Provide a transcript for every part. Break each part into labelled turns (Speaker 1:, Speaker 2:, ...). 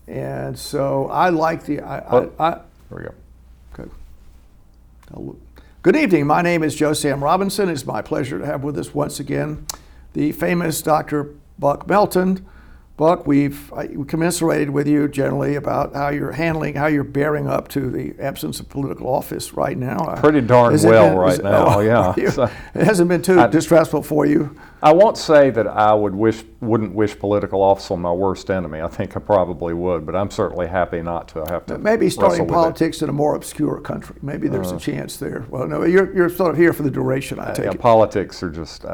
Speaker 1: And so I like the.
Speaker 2: There we go.
Speaker 1: Good. Good evening. My name is Joe Sam Robinson. It's my pleasure to have with us once again the famous Dr. Buck Melton. Buck, we've commiserated with you generally about how you're bearing up to the absence of political office right now.
Speaker 2: Pretty darn well right now, yeah.
Speaker 1: So, it hasn't been too distressful for you.
Speaker 2: I won't say that I wouldn't wish political office on my worst enemy. I think I probably would, but I'm certainly happy not to have to.
Speaker 1: Maybe starting politics in a more obscure country. Maybe there's a chance there. Well, no, you're sort of here for the duration, I take it.
Speaker 2: Politics are just.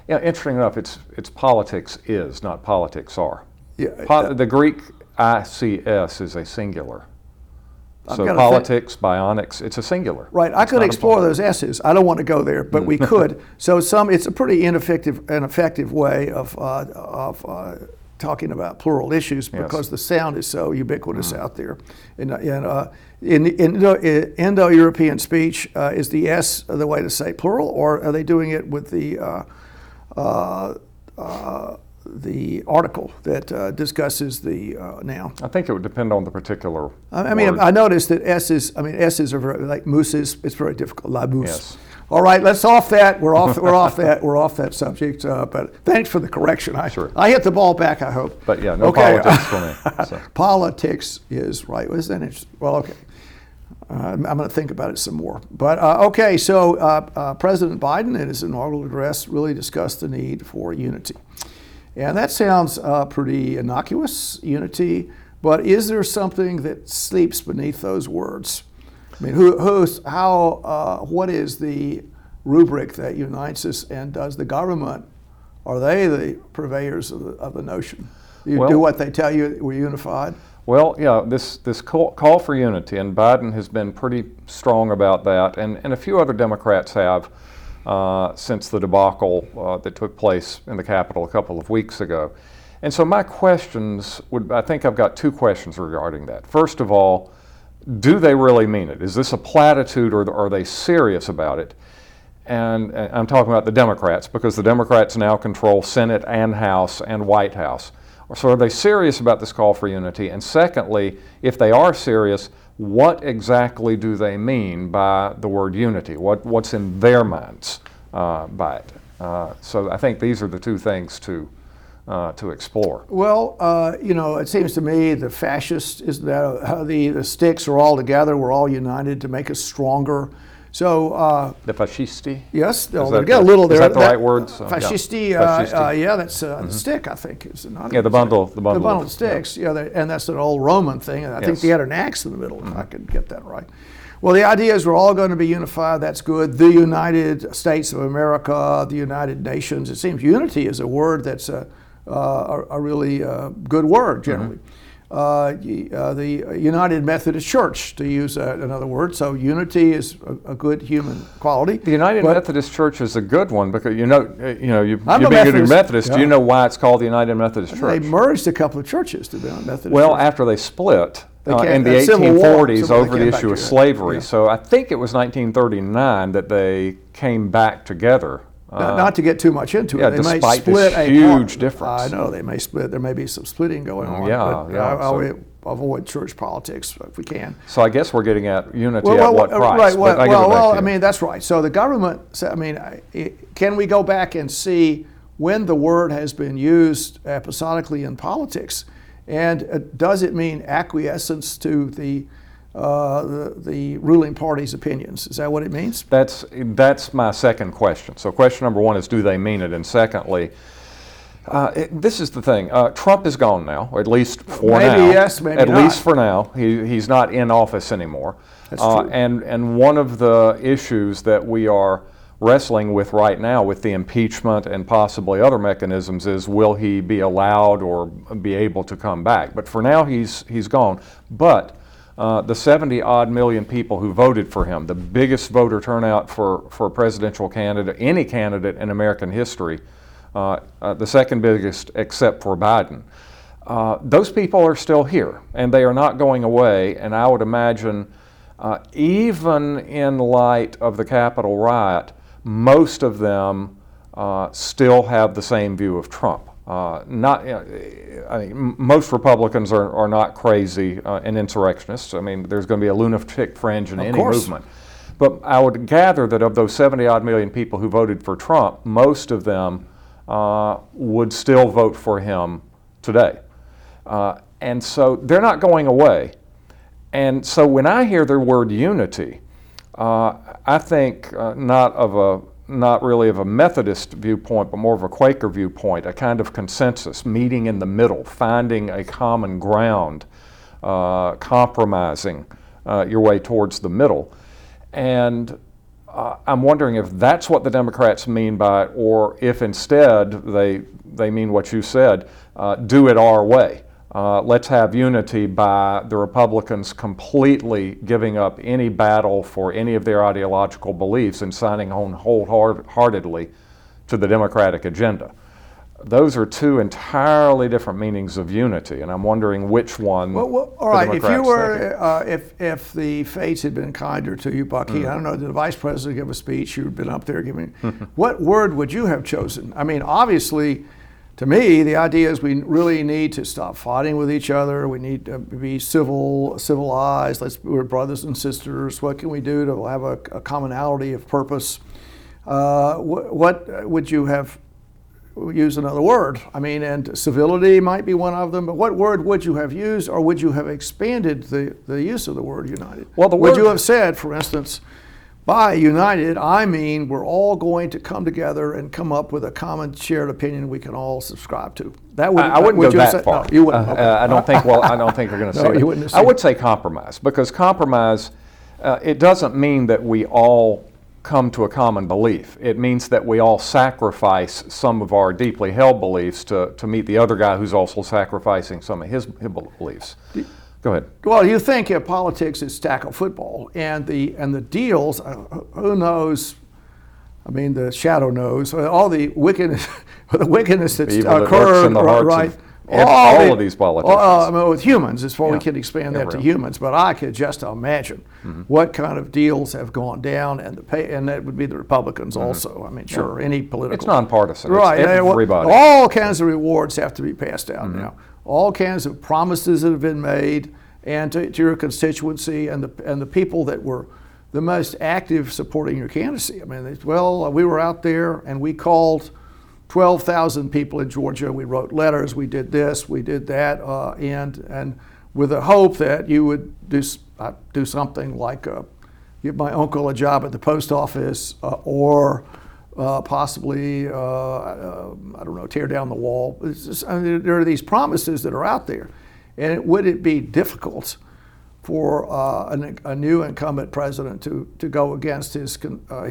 Speaker 2: Interesting enough, it's politics is, not politics are. Yeah, the Greek ICS is a singular. So politics, bionics, it's a singular.
Speaker 1: Right. I could explore those S's. I don't want to go there, but we could. So it's a pretty effective way of talking about plural issues because the sound is so ubiquitous out there. In Indo-European speech, is the S the way to say plural, or are they doing it with the article that discusses the noun?
Speaker 2: I think it would depend on the particular word.
Speaker 1: I noticed that S's are very, like mooses, it's very difficult. La mousse.
Speaker 2: Yes.
Speaker 1: All right, let's off that. We're off that subject. But thanks for the correction.
Speaker 2: Sure.
Speaker 1: I hit the ball back, I hope.
Speaker 2: But yeah, no politics for me. So.
Speaker 1: Politics is right. Was that interesting? Well, okay. I'm going to think about it some more. But okay, so President Biden in his inaugural address really discussed the need for unity. And that sounds pretty innocuous, unity, but is there something that sleeps beneath those words? I mean, what is the rubric that unites us, and does the government, are they the purveyors of the notion? You do what they tell you, we're unified?
Speaker 2: Well, yeah, this call for unity, and Biden has been pretty strong about that, and a few other Democrats have since the debacle that took place in the Capitol a couple of weeks ago. And so my questions I think I've got two questions regarding that. First of all, do they really mean it? Is this a platitude, or are they serious about it? And I'm talking about the Democrats, because the Democrats now control Senate and House and White House. So are they serious about this call for unity? And secondly, if they are serious, what exactly do they mean by the word unity? What's in their minds by it? So I think these are the two things to explore.
Speaker 1: Well, it seems to me the fascists is that how the sticks are all together. We're all united to make us stronger. So
Speaker 2: the fascisti.
Speaker 1: Yes, they got a little there.
Speaker 2: Is that the right word? So,
Speaker 1: fascisti. That's the stick. I think is not.
Speaker 2: Yeah, the bundle. The bundle
Speaker 1: of sticks. Yeah, and that's an old Roman thing. And I think they had an axe in the middle. If I could get that right. Well, the idea is we're all going to be unified. That's good. The United States of America, the United Nations. It seems unity is a word that's a really good word generally. The United Methodist Church, to use another word. So unity is a good human quality.
Speaker 2: The United Methodist Church is a good one because you've been a Methodist. Yeah. Do you know why it's called the United Methodist Church?
Speaker 1: They merged a couple of churches to be a Methodist.
Speaker 2: Well,
Speaker 1: Church.
Speaker 2: After they split in the 1840s over the issue of slavery. Yeah. So I think it was 1939 that they came back together.
Speaker 1: Not to get too much into it, they may split
Speaker 2: this huge difference.
Speaker 1: I know they may split. There may be some splitting going on. I avoid church politics if we can.
Speaker 2: So I guess we're getting at unity at what price?
Speaker 1: Right. That's right. So the government. Can we go back and see when the word has been used episodically in politics, and does it mean acquiescence to the ruling party's opinions? Is that what it means?
Speaker 2: That's my second question. So question number one is, do they mean it? And secondly, this is the thing. Trump is gone now, or at least for now.
Speaker 1: Maybe yes, maybe
Speaker 2: not.
Speaker 1: At
Speaker 2: least for now. He's not in office anymore.
Speaker 1: That's true.
Speaker 2: And one of the issues that we are wrestling with right now with the impeachment and possibly other mechanisms is, will he be allowed or be able to come back? But for now, he's gone. But the 70-odd million people who voted for him, the biggest voter turnout for a presidential candidate, any candidate in American history, the second biggest except for Biden. Those people are still here, and they are not going away, and I would imagine even in light of the Capitol riot, most of them still have the same view of Trump. Not, I mean, most Republicans are not crazy and insurrectionists. I mean, there's going to be a lunatic fringe in any movement. But I would gather that of those 70-odd million people who voted for Trump, most of them would still vote for him today. And so they're not going away. And so when I hear the word unity, I think not really of a Methodist viewpoint, but more of a Quaker viewpoint, a kind of consensus, meeting in the middle, finding a common ground, compromising your way towards the middle. And I'm wondering if that's what the Democrats mean by it, or if instead they mean what you said, do it our way. Let's have unity by the Republicans completely giving up any battle for any of their ideological beliefs and signing on wholeheartedly to the Democratic agenda. Those are two entirely different meanings of unity, and I'm wondering which one.
Speaker 1: Well, all right. If you were, if the fates had been kinder to you, Bucky, I don't know, did the vice president give a speech? You've been up there giving. What word would you have chosen? I mean, obviously, to me, the idea is we really need to stop fighting with each other. We need to be civilized. We're brothers and sisters. What can we do to have a commonality of purpose? What would you have? Use another word. I mean, and civility might be one of them, but what word would you have used, or would you have expanded the use of the word united?
Speaker 2: Well,
Speaker 1: would you have said, for instance, by united, I mean we're all going to come together and come up with a common shared opinion we can all subscribe to? That would,
Speaker 2: I wouldn't go that far.
Speaker 1: No, you wouldn't. Okay.
Speaker 2: I don't think. Well, I don't think you're going to say
Speaker 1: you wouldn't have said
Speaker 2: I would say compromise, because compromise, it doesn't mean that we all come to a common belief. It means that we all sacrifice some of our deeply held beliefs to meet the other guy who's also sacrificing some of his beliefs. Go ahead.
Speaker 1: Well, you think if politics is tackle football, and the deals, who knows? I mean, the shadow knows all the wickedness, that's occurred, right?
Speaker 2: All of these politicians.
Speaker 1: I mean, with humans, as far as we can expand that to humans, but I could just imagine what kind of deals have gone down, and that would be the Republicans also. I mean, sure, any political.
Speaker 2: It's nonpartisan.
Speaker 1: Right.
Speaker 2: It's everybody.
Speaker 1: All kinds of rewards have to be passed out now. All kinds of promises that have been made, and to your constituency and the people that were the most active supporting your candidacy. I mean, we were out there and we called 12,000 people in Georgia. We wrote letters. We did this. We did that, and with the hope that you would do something like give my uncle a job at the post office, or possibly I don't know, tear down the wall. There are these promises that are out there, and would it be difficult for a new incumbent president to go against his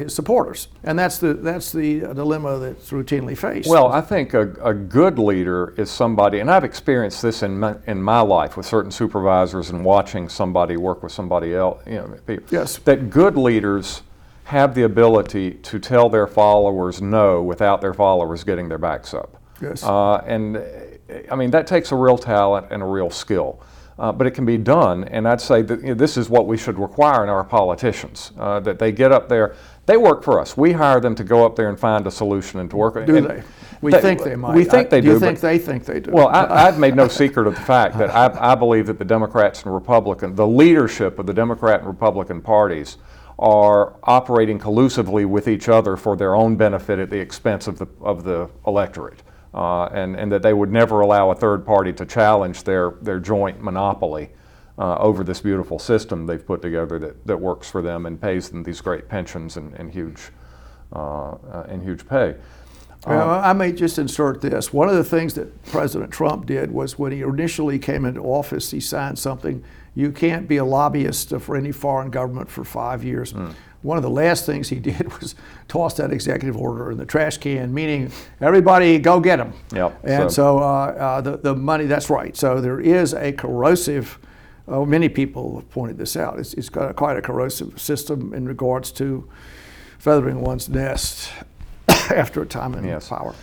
Speaker 1: supporters? And that's the dilemma that's routinely faced.
Speaker 2: Well, I think a good leader is somebody, and I've experienced this in my life with certain supervisors and watching somebody work with somebody else. People,
Speaker 1: yes.
Speaker 2: That good leaders have the ability to tell their followers no without their followers getting their backs up.
Speaker 1: Yes.
Speaker 2: And I mean, that takes a real talent and a real skill. But it can be done, and I'd say that this is what we should require in our politicians, that they get up there. They work for us. We hire them to go up there and find a solution and to work.
Speaker 1: Do they? We think they might.
Speaker 2: We think they do.
Speaker 1: Do you think they think they do?
Speaker 2: Well, I've made no secret of the fact that I believe that the Democrats and Republicans, the leadership of the Democrat and Republican parties, are operating collusively with each other for their own benefit at the expense of the electorate. And that they would never allow a third party to challenge their joint monopoly over this beautiful system they've put together that works for them and pays them these great pensions and huge pay.
Speaker 1: I may just insert this. One of the things that President Trump did was when he initially came into office, he signed something: you can't be a lobbyist for any foreign government for 5 years. One of the last things he did was toss that executive order in the trash can, meaning everybody go get them.
Speaker 2: Yep.
Speaker 1: And so the money, that's right. So there is a corrosive, many people have pointed this out, it's got quite a corrosive system in regards to feathering one's nest after a time in power.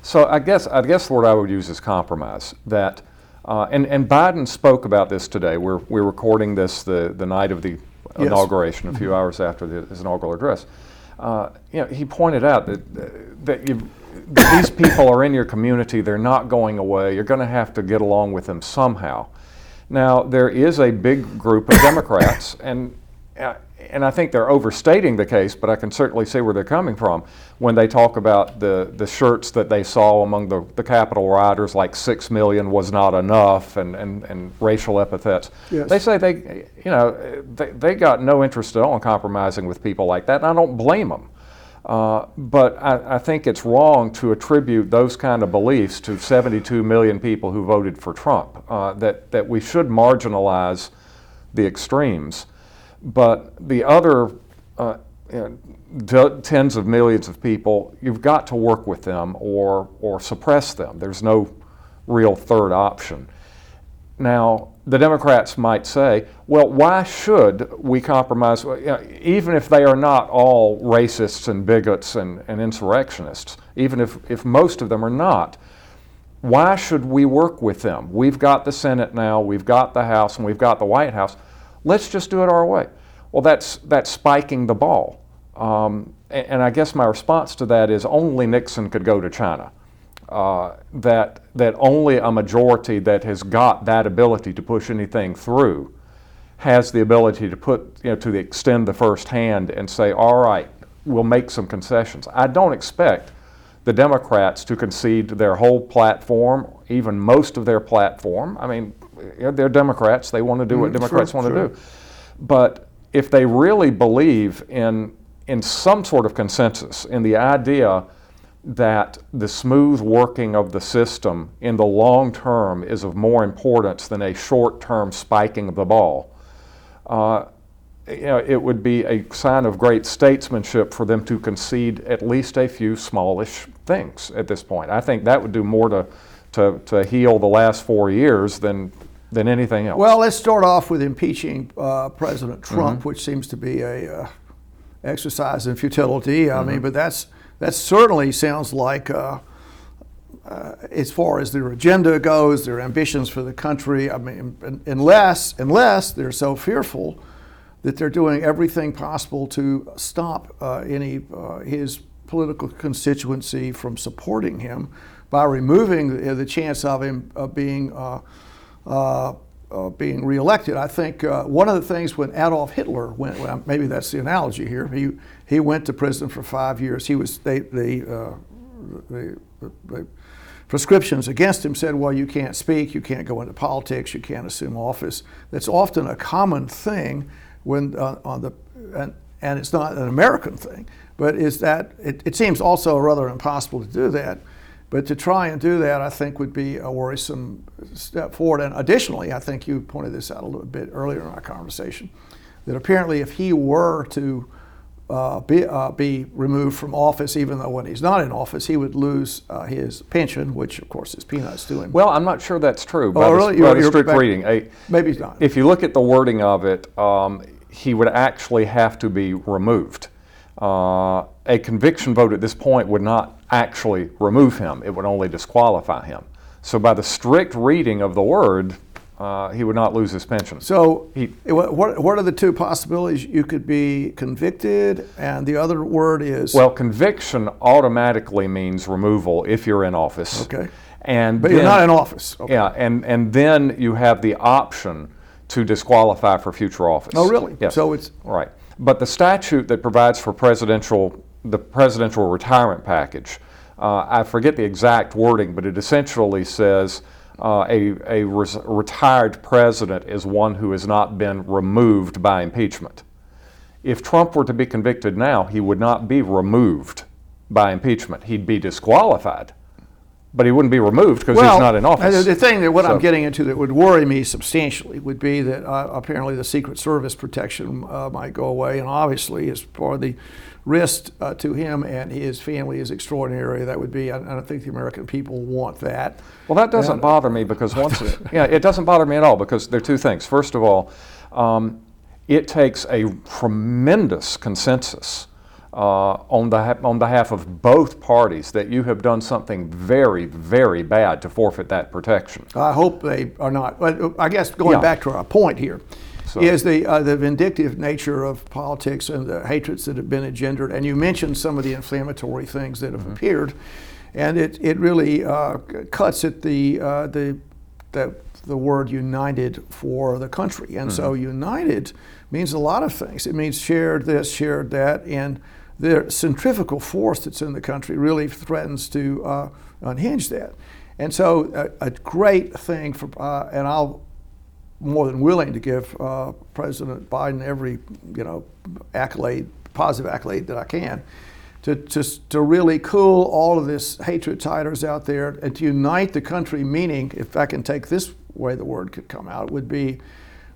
Speaker 2: So I guess the word I would use is compromise. That, and Biden spoke about this today. We're recording this the night of the inauguration, a few hours after his inaugural address. He pointed out that these people are in your community, they're not going away, you're going to have to get along with them somehow. Now, there is a big group of Democrats, and I think they're overstating the case, but I can certainly see where they're coming from when they talk about the shirts that they saw among the Capitol rioters, like 6 million was not enough, and racial epithets.
Speaker 1: Yes.
Speaker 2: They say they got no interest at all in compromising with people like that, and I don't blame them. But I think it's wrong to attribute those kind of beliefs to 72 million people who voted for Trump, that we should marginalize the extremes. But the other tens of millions of people, you've got to work with them or suppress them. There's no real third option. Now, the Democrats might say, well, why should we compromise, even if they are not all racists and bigots and insurrectionists, even if most of them are not, why should we work with them? We've got the Senate now, we've got the House, and we've got the White House. Let's just do it our way. Well, that's spiking the ball. And I guess my response to that is only Nixon could go to China. That only a majority that has got that ability to push anything through has the ability to to extend the first hand and say, all right, we'll make some concessions. I don't expect the Democrats to concede their whole platform, even most of their platform. I mean, they're Democrats. They want to do what Democrats want to do. But if they really believe in some sort of consensus, in the idea that the smooth working of the system in the long term is of more importance than a short-term spiking of the ball, it would be a sign of great statesmanship for them to concede at least a few smallish things at this point. I think that would do more to heal the last 4 years than anything else.
Speaker 1: Well, let's start off with impeaching President Trump, which seems to be a exercise in futility. I mean, but that certainly sounds like, as far as their agenda goes, their ambitions for the country. I mean, unless they're so fearful that they're doing everything possible to stop his political constituency from supporting him by removing the chance of him being reelected. I think one of the things when Adolf Hitler went, well, maybe that's the analogy here. He went to prison for 5 years. He was the prescriptions against him said, well, you can't speak, you can't go into politics, you can't assume office. That's often a common thing when and it's not an American thing, but it seems also rather impossible to do that. But to try and do that, I think, would be a worrisome step forward. And additionally, I think you pointed this out a little bit earlier in our conversation, that apparently if he were to be removed from office, even though when he's not in office, he would lose his pension, which of course is peanuts to him.
Speaker 2: Well, I'm not sure that's true.
Speaker 1: Really?
Speaker 2: By the strict reading.
Speaker 1: Maybe he's not.
Speaker 2: If you look at the wording of it, he would actually have to be removed. A conviction vote at this point would not actually remove him. It would only disqualify him. So by the strict reading of the word, he would not lose his pension.
Speaker 1: So what are the two possibilities? You could be convicted, and the other word is?
Speaker 2: Well, conviction automatically means removal if you're in office.
Speaker 1: Okay.
Speaker 2: But
Speaker 1: you're not in office. Okay.
Speaker 2: Yeah, and then you have the option to disqualify for future office.
Speaker 1: Oh, really?
Speaker 2: Yes.
Speaker 1: So it's
Speaker 2: right. But the statute that provides for the presidential retirement package, I forget the exact wording, but it essentially says a retired president is one who has not been removed by impeachment. If Trump were to be convicted now, he would not be removed by impeachment. He'd be disqualified, but he wouldn't be removed because he's not in office.
Speaker 1: The thing that I'm getting into that would worry me substantially would be that apparently the Secret Service protection might go away, and obviously as far as the risk to him and his family is extraordinary. That would be, I don't think the American people want that.
Speaker 2: Well, that doesn't bother me because it doesn't bother me at all because there are two things. First of all, it takes a tremendous consensus on behalf of both parties that you have done something very, very bad to forfeit that protection.
Speaker 1: I hope they are not. But I guess going back to our point here is the vindictive nature of politics and the hatreds that have been engendered. And you mentioned some of the inflammatory things that have appeared. And it really cuts at the word united for the country. And so united means a lot of things. It means shared this, shared that, and the centrifugal force that's in the country really threatens to unhinge that. And so a great thing for, and I'll more than willing to give President Biden every, accolade, positive accolade that I can, to really cool all of this hatred titers out there and to unite the country, meaning, if I can take this way the word could come out, would be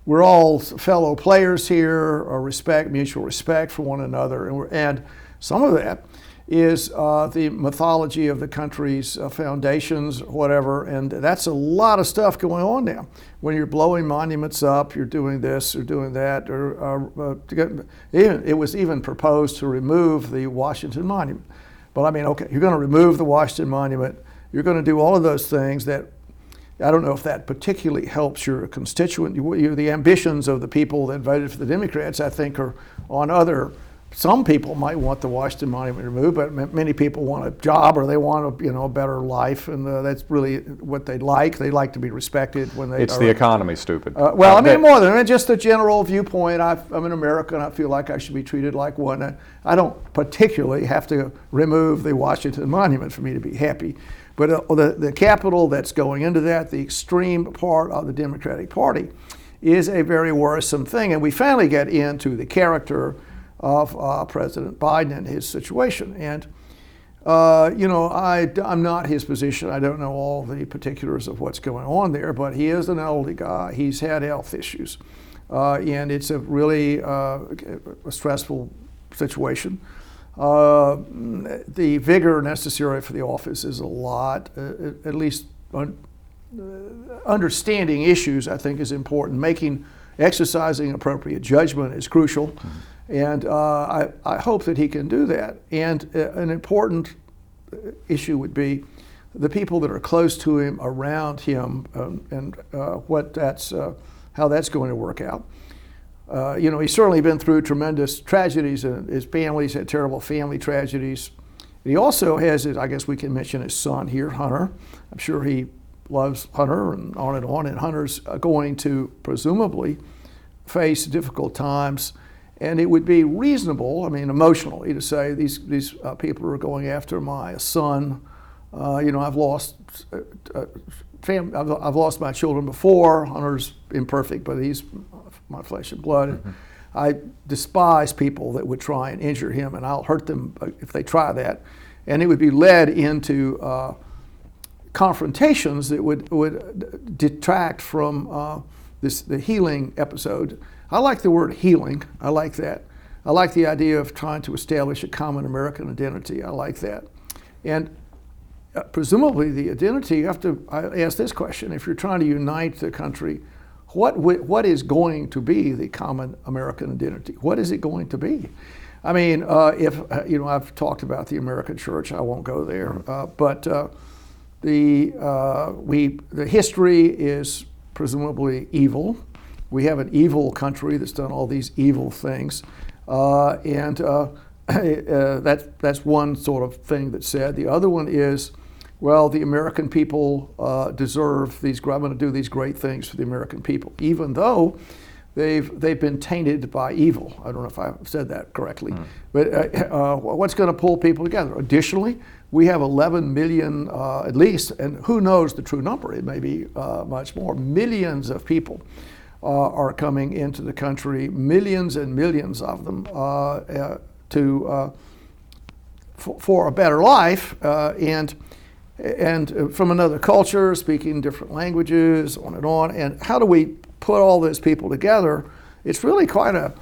Speaker 1: we're all fellow players here, or mutual respect for one another. And some of that is the mythology of the country's foundations, whatever, and that's a lot of stuff going on now. When you're blowing monuments up, you're doing this or doing that, it was even proposed to remove the Washington Monument. But I mean, okay, you're going to remove the Washington Monument, you're going to do all of those things that, I don't know if that particularly helps your constituent. The ambitions of the people that voted for the Democrats, I think, are on other. Some people might want the Washington Monument removed, but many people want a job or they want a better life, and that's really what they like. They like to be respected when they.
Speaker 2: It's the economy, stupid.
Speaker 1: Well, I mean, more than just the general viewpoint. I'm an American. I feel like I should be treated like one. I don't particularly have to remove the Washington Monument for me to be happy. But the capital that's going into that, the extreme part of the Democratic Party, is a very worrisome thing. And we finally get into the character of President Biden and his situation. And, I'm not his position. I don't know all the particulars of what's going on there, but he is an elderly guy. He's had health issues. And it's a really a stressful situation. The vigor necessary for the office is a lot, at least understanding issues, I think, is important. Exercising appropriate judgment is crucial. Mm-hmm. And I hope that he can do that. And an important issue would be the people that are close to him, around him, and how that's going to work out. He's certainly been through tremendous tragedies, and his family's had terrible family tragedies. He also has, I guess we can mention his son here, Hunter. I'm sure he loves Hunter and on. And Hunter's going to presumably face difficult times. And it would be reasonable, emotionally, to say these people are going after my son. I've lost I've lost my children before. Hunter's imperfect, but he's my flesh and blood. Mm-hmm. I despise people that would try and injure him, and I'll hurt them if they try that. And it would be led into confrontations that would detract from the healing episode. I like the word healing. I like that. I like the idea of trying to establish a common American identity. I like that. And presumably the identity, I ask this question, if you're trying to unite the country, what is going to be the common American identity? What is it going to be? I've talked about the American church, I won't go there, but the history is presumably evil. We have an evil country that's done all these evil things, and that's one sort of thing that's said. The other one is, well, the American people deserve I'm going to do these great things for the American people, even though they've been tainted by evil. I don't know if I said that correctly, but what's going to pull people together? Additionally, we have 11 million at least, and who knows the true number? It may be much more. Millions of people are coming into the country, millions and millions of them, for a better life, and from another culture, speaking different languages, on and on. And how do we put all those people together? It's really quite a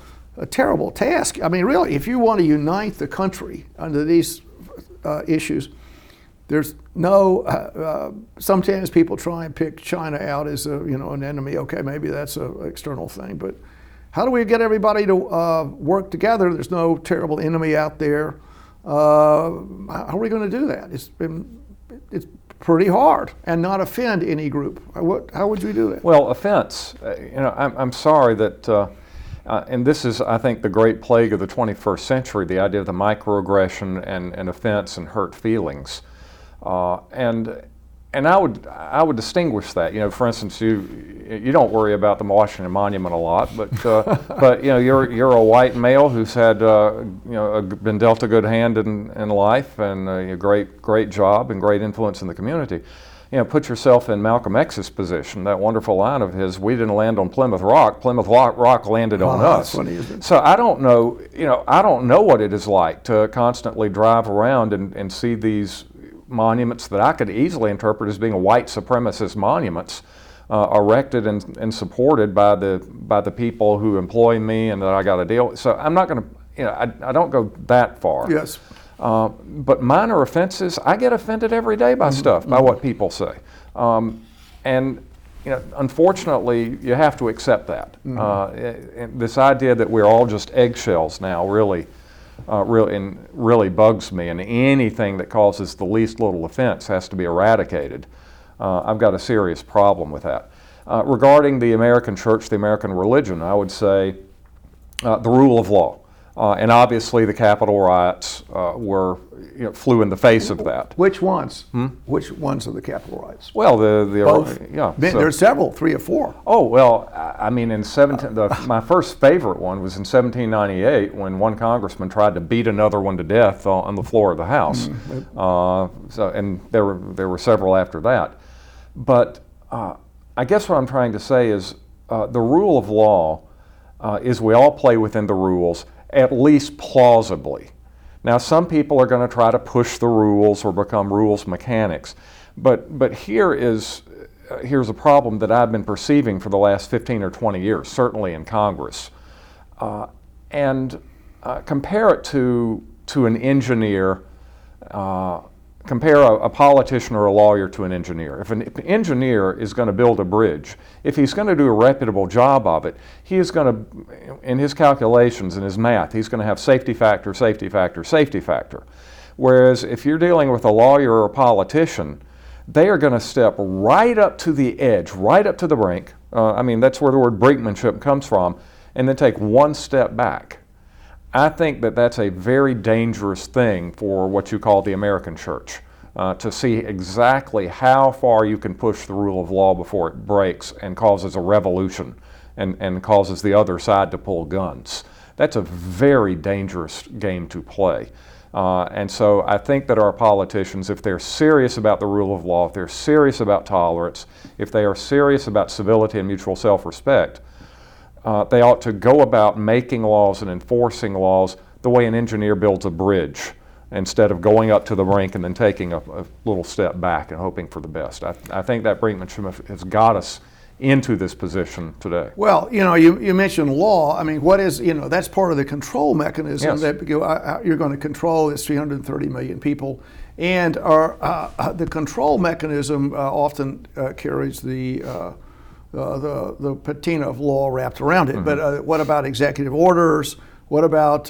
Speaker 1: terrible task. Really, if you want to unite the country under these issues, there's no. Sometimes people try and pick China out as an enemy. Okay, maybe that's an external thing, but how do we get everybody to work together? There's no terrible enemy out there. How are we going to do that? It's pretty hard, and not offend any group. How would you do that?
Speaker 2: Well, offense. I'm sorry that. And this is, I think, the great plague of the 21st century, the idea of the microaggression and offense and hurt feelings. And I would distinguish that. For instance, you don't worry about the Washington Monument a lot, but you're a white male who's had been dealt a good hand in life and a great job and great influence in the community. Put yourself in Malcolm X's position. That wonderful line of his: "We didn't land on Plymouth Rock. Plymouth Rock landed on us."
Speaker 1: That's funny, isn't it?
Speaker 2: So I don't know. I don't know what it is like to constantly drive around and see these monuments that I could easily interpret as being white supremacist monuments, erected and supported by the people who employ me and that I got to deal with. So I'm not going to. I don't go that far.
Speaker 1: Yes.
Speaker 2: But minor offenses, I get offended every day by stuff, by what people say. And unfortunately, you have to accept that. And this idea that we're all just eggshells now really bugs me, and anything that causes the least little offense has to be eradicated. I've got a serious problem with that. Regarding the American church, the American religion, I would say the rule of law. And obviously the Capitol riots flew in the face of that.
Speaker 1: Which ones? Which ones are the Capitol riots?
Speaker 2: Well,
Speaker 1: Both.
Speaker 2: yeah.
Speaker 1: There's several, 3 or 4.
Speaker 2: Oh, well, I mean, my first favorite one was in 1798 when one congressman tried to beat another one to death on the floor of the House. And there were several after that. But I guess what I'm trying to say is the rule of law is we all play within the rules, at least plausibly. Now, some people are going to try to push the rules or become rules mechanics, but here's a problem that I've been perceiving for the last 15 or 20 years, certainly in Congress. And compare it to an engineer. Compare a politician or a lawyer to an engineer. If an engineer is going to build a bridge, if he's going to do a reputable job of it, he is going to, in his calculations, in his math, he's going to have safety factor, safety factor, safety factor. Whereas if you're dealing with a lawyer or a politician, they are going to step right up to the edge, right up to the brink. That's where the word brinkmanship comes from, and then take one step back. I think that that's a very dangerous thing for what you call the American church, to see exactly how far you can push the rule of law before it breaks and causes a revolution and causes the other side to pull guns. That's a very dangerous game to play. And so I think that our politicians, if they're serious about the rule of law, if they're serious about tolerance, if they are serious about civility and mutual self-respect, they ought to go about making laws and enforcing laws the way an engineer builds a bridge, instead of going up to the brink and then taking a little step back and hoping for the best. I think that brinkmanship has got us into this position today.
Speaker 1: Well, you mentioned law. I mean, what is, that's part of the control mechanism.
Speaker 2: Yes.
Speaker 1: That you're going to control this 330 million people. And the control mechanism often carries the patina of law wrapped around it. But what about executive orders? What about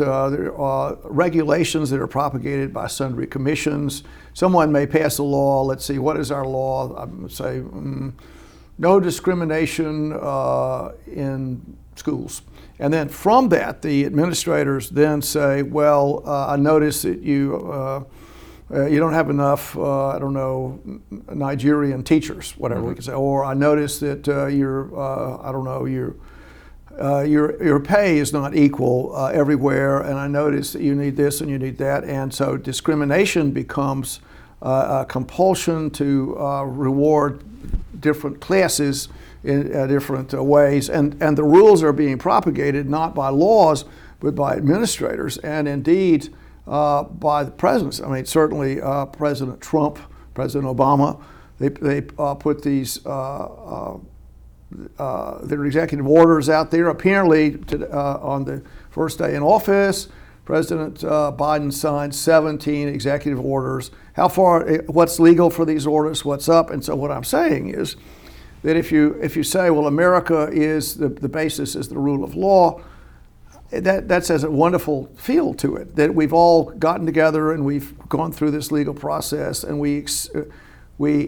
Speaker 1: regulations that are propagated by sundry commissions? Someone may pass a law. Let's see, what is our law? I would say no discrimination in schools. And then from that, the administrators then say, well, I notice that you don't have enough, Nigerian teachers, whatever we can say. Or I notice that your pay is not equal everywhere, and I notice that you need this and you need that. And so discrimination becomes a compulsion to reward different classes in different ways. And the rules are being propagated not by laws, but by administrators, and indeed by the presidents. I mean, certainly President Trump, President Obama, they put these their executive orders out there. Apparently, on the first day in office, President Biden signed 17 executive orders. How far? What's legal for these orders? What's up? And so, what I'm saying is that if you say, well, America is the basis is the rule of law, that has a wonderful feel to it. That we've all gotten together and we've gone through this legal process, and we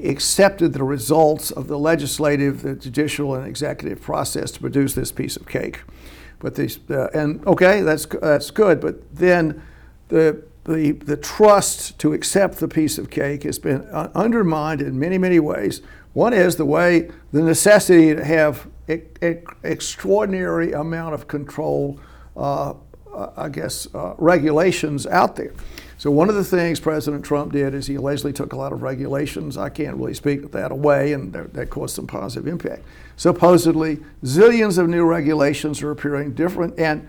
Speaker 1: accepted the results of the legislative, the judicial, and executive process to produce this piece of cake. But these okay, that's good. But then the the trust to accept the piece of cake has been undermined in many, many ways. One is the necessity to have extraordinary amount of control, regulations out there. So one of the things President Trump did is he allegedly took a lot of regulations. I can't really speak that away, and that caused some positive impact. Supposedly, zillions of new regulations are appearing different, and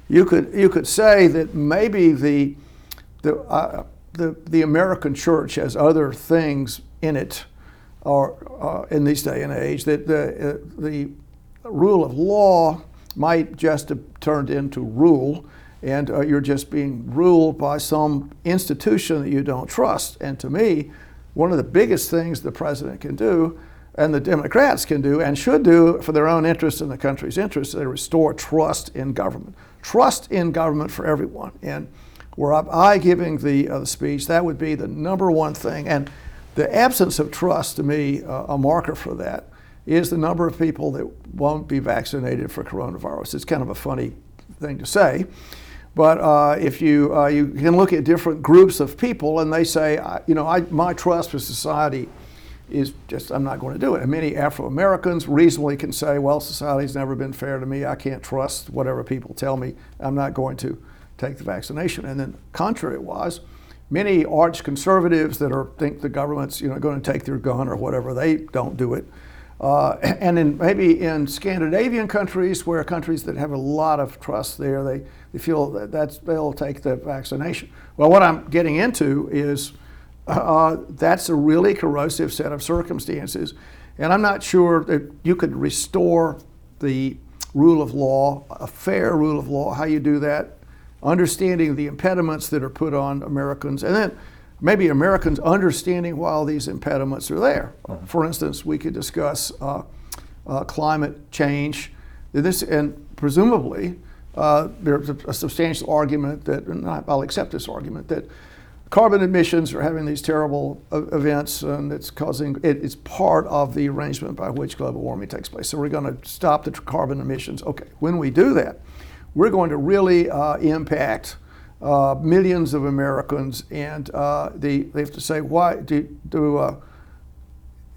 Speaker 1: you could say that maybe the American church has other things in it, or in this day and age, that the rule of law might just have turned into rule, and you're just being ruled by some institution that you don't trust. And to me, one of the biggest things the president can do, and the Democrats can do, and should do for their own interest and the country's interest, is to restore trust in government. Trust in government for everyone. And were I giving the speech, that would be the number one thing. And the absence of trust, to me, a marker for that, is the number of people that won't be vaccinated for coronavirus. It's kind of a funny thing to say, but if you can look at different groups of people and they say, my trust for society is just, I'm not going to do it. And many Afro-Americans reasonably can say, well, society's never been fair to me. I can't trust whatever people tell me. I'm not going to take the vaccination. And then contrary-wise, many arch conservatives that think the government's going to take their gun or whatever, they don't do it. And maybe in Scandinavian countries, countries that have a lot of trust there, they feel that they'll take the vaccination. Well, what I'm getting into is that's a really corrosive set of circumstances, and I'm not sure that you could restore the rule of law, a fair rule of law. How you do that, understanding the impediments that are put on Americans, and then maybe Americans understanding why these impediments are there. For instance, we could discuss climate change. And presumably, there's a substantial argument I'll accept this argument, that carbon emissions are having these terrible events, and it's part of the arrangement by which global warming takes place. So we're going to stop the carbon emissions. Okay, when we do that, we're going to really impact millions of Americans, and they have to say, why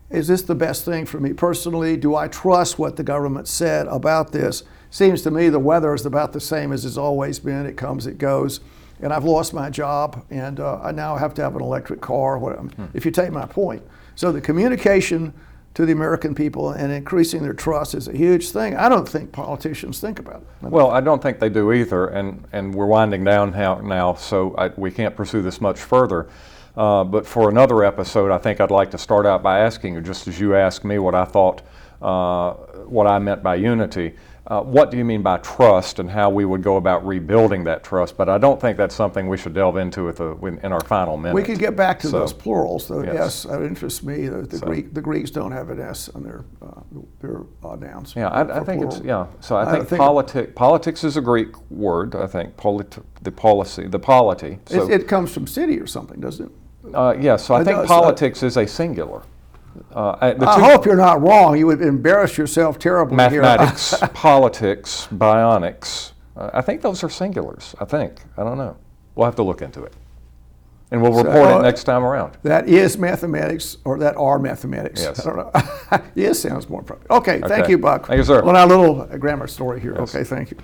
Speaker 1: is this the best thing for me personally? Do I trust what the government said about this? Seems to me the weather is about the same as it's always been. It comes, it goes, and I've lost my job, and I now have to have an electric car. If you take my point. So the communication to the American people and increasing their trust is a huge thing. I don't think politicians think about it.
Speaker 2: Well, I don't think they do either, and we're winding down now, so we can't pursue this much further. But for another episode, I think I'd like to start out by asking you, just as you asked me what I thought, what I meant by unity. What do you mean by trust, and how we would go about rebuilding that trust? But I don't think that's something we should delve into in our final minute.
Speaker 1: We could get back to those plurals. The S that interests me. The Greeks don't have an S on their nouns.
Speaker 2: Yeah, I think plural. It's So I think politics is a Greek word. I think the polity. So,
Speaker 1: it comes from city or something, doesn't it?
Speaker 2: Yes. So I think politics is a singular.
Speaker 1: I hope you're not wrong. You would embarrass yourself terribly
Speaker 2: mathematics,
Speaker 1: here.
Speaker 2: politics, bionics. I think those are singulars. I don't know. We'll have to look into it. And we'll report it next time around.
Speaker 1: That is mathematics, or that are mathematics.
Speaker 2: Yes.
Speaker 1: I don't know. Yes sounds more appropriate. Okay, thank you, Buck.
Speaker 2: Thank you, sir.
Speaker 1: On our little grammar story here.
Speaker 2: Yes.
Speaker 1: Okay, thank you.